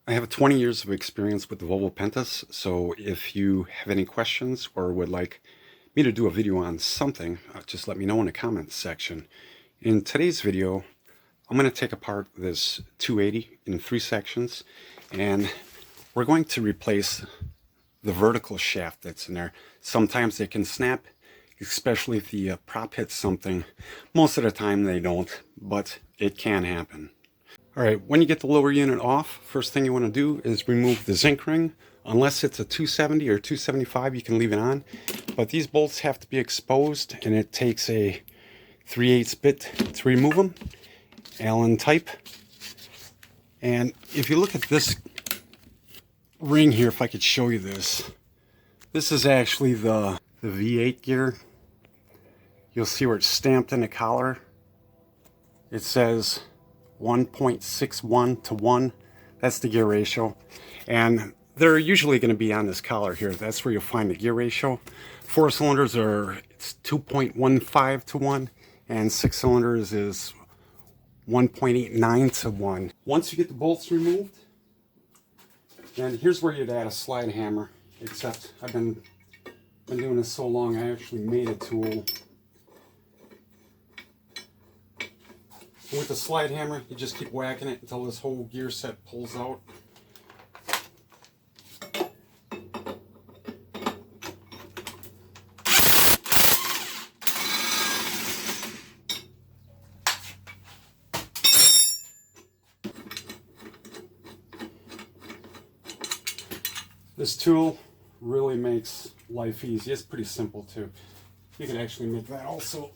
I have 20 years of experience with the Volvo Pentas, so if you have any questions or would like me to do a video on something, just let me know in the comments section. In today's video, I'm going to take apart this 280 in 3 sections, and we're going to replace the vertical shaft that's in there. Sometimes it can snap, especially if the prop hits something. Most of the time they don't, but it can happen. Alright, when you get the lower unit off, first thing you want to do is remove the zinc ring. Unless it's a 270 or 275, you can leave it on. But these bolts have to be exposed, and it takes a 3/8 bit to remove them. Allen type. And if you look at this ring here, if I could show you this. This is actually the V8 gear. You'll see where it's stamped in the collar. It says 1.61 to 1. That's the gear ratio. And they're usually going to be on this collar here. That's where you'll find the gear ratio. 4 cylinders it's 2.15 to 1, and 6 cylinders is 1.89 to 1. Once you get the bolts removed, then here's where you'd add a slide hammer. Except I've been doing this so long, I actually made a tool. With the slide hammer, you just keep whacking it until this whole gear set pulls out. This tool really makes life easy. It's pretty simple too. You can actually make that also.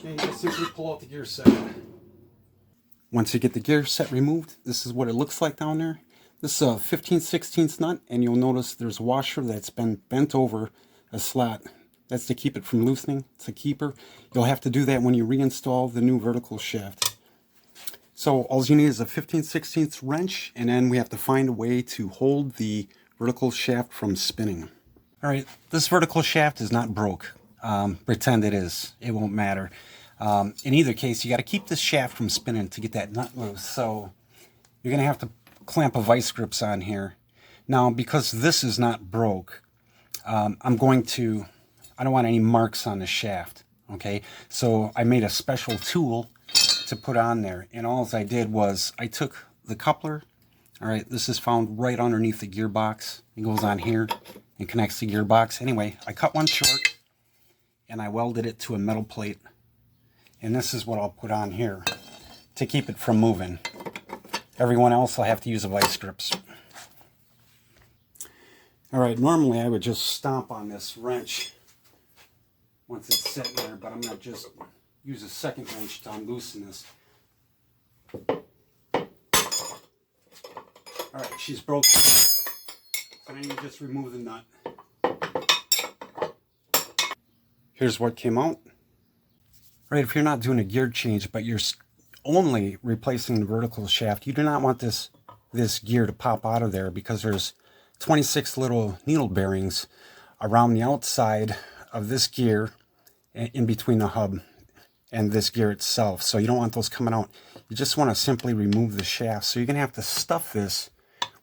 And you just simply pull out the gear set. Once you get the gear set removed, this is what it looks like down there. This is a 15/16 nut, and you'll notice there's a washer that's been bent over a slot. That's to keep it from loosening. It's a keeper. You'll have to do that when you reinstall the new vertical shaft. So all you need is a 15/16 wrench, and then we have to find a way to hold the vertical shaft from spinning. Alright, this vertical shaft is not broke. Pretend it is. It won't matter. In either case, you got to keep this shaft from spinning to get that nut loose. So you're going to have to clamp a vice grips on here. Now, because this is not broke, I don't want any marks on the shaft. Okay, so I made a special tool to put on there, and all I did was I took the coupler. All right, this is found right underneath the gearbox. It goes on here and connects the gearbox. Anyway, I cut one short, and I welded it to a metal plate. And this is what I'll put on here to keep it from moving. Everyone else will have to use a vice grips. Alright, normally I would just stomp on this wrench once it's set in there, but I'm going to just use a second wrench to unloosen this. Alright, she's broken. So then you just remove the nut. Here's what came out. Right, if you're not doing a gear change, but you're only replacing the vertical shaft, you do not want this gear to pop out of there, because there's 26 little needle bearings around the outside of this gear, in between the hub and this gear itself. So you don't want those coming out. You just want to simply remove the shaft. So you're going to have to stuff this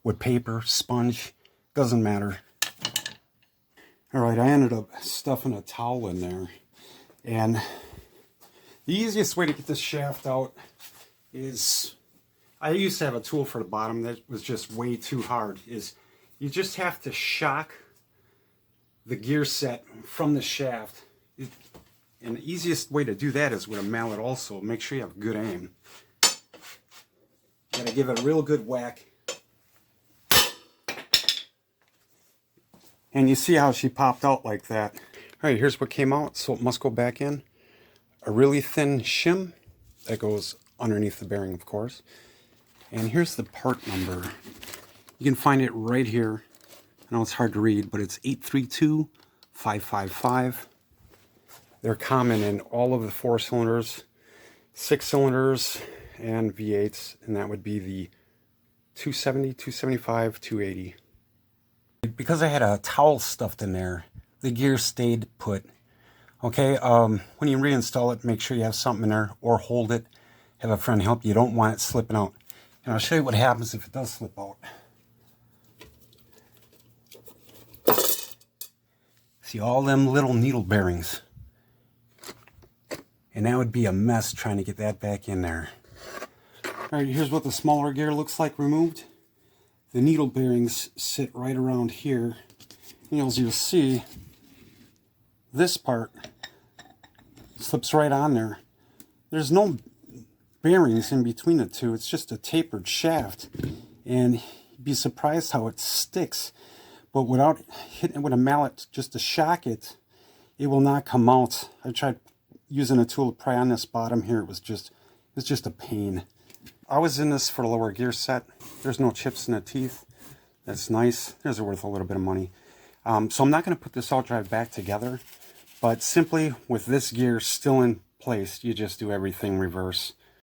with paper, sponge, doesn't matter. Alright, I ended up stuffing a towel in there, and the easiest way to get this shaft out is, I used to have a tool for the bottom that was just way too hard, is you just have to shock the gear set from the shaft. And the easiest way to do that is with a mallet also. Make sure you have good aim. You gotta give it a real good whack. And you see how she popped out like that. Alright, here's what came out, so it must go back in. A really thin shim that goes underneath the bearing, of course. And here's the part number. You can find it right here. I know it's hard to read, but it's 832555. They're common in all of the 4 cylinders, 6 cylinders, and V8s, and that would be the 270, 275, 280. Because I had a towel stuffed in there, the gear stayed put. Okay, when you reinstall it, make sure you have something in there, or hold it. Have a friend help you. You don't want it slipping out. And I'll show you what happens if it does slip out. See all them little needle bearings. And that would be a mess trying to get that back in there. Alright, here's what the smaller gear looks like removed. The needle bearings sit right around here. And as you'll see, this part slips right on there. There's no bearings in between the two. It's just a tapered shaft. And you'd be surprised how it sticks. But without hitting it with a mallet just to shock it, it will not come out. I tried using a tool to pry on this bottom here. It was just a pain. I was in this for the lower gear set. There's no chips in the teeth. That's nice. There's worth a little bit of money. So I'm not going to put this alt drive back together, but simply with this gear still in place, you just do everything reverse.